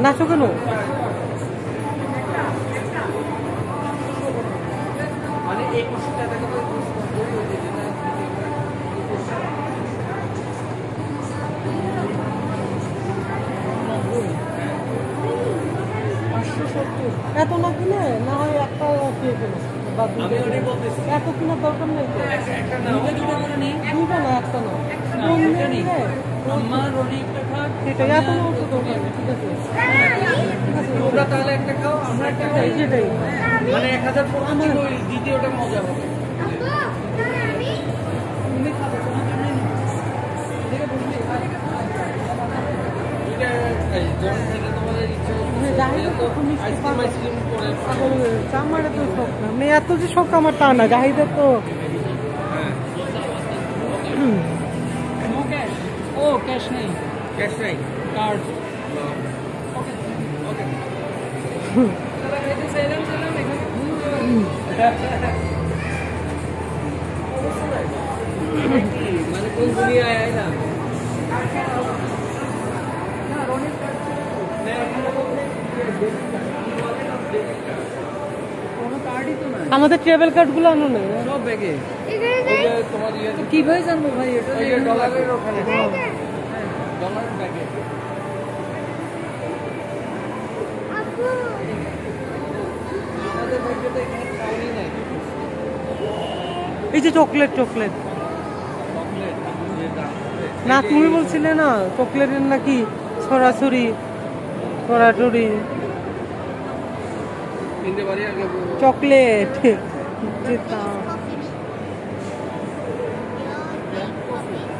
নাচো কেন? মানে 21 টাকা করে এত না কিনে না হয় একটা খেয়ে ফেলো বা এত কেনার দরকার নেই তো। দুটো না একটা না সেটাই এত না তো দরকার নেই। ঠিক আছে তোমরা তাহলে একটা খাও, আমরা একটা খাই। সেটাই মানে 1000 আমার দ্বিতীয়টা মজা হবে। আমার এত শখ না, মানে এত যে শখ আমার তা না। জাহিদের তো ও ক্যাশ নেই, ক্যাশ নাই, কার্ড। ওকে মানে কোন দুনিয়ায় আইলাম? আমাদের ট্রাভেল কার্ড গুলো আনো না সব ব্যাগে। তোমার কিভাবে জানবো ভাই? এটা ডলারের ওখানে, ডলারের ব্যাগে। আমাদের ব্যাগে তো এখানে খাওয়াই নাই। এই যে চকলেট চকলেট না তুমি বলছিলে না চকলেটের নাকি সরাসরি সরাসরি চকলেট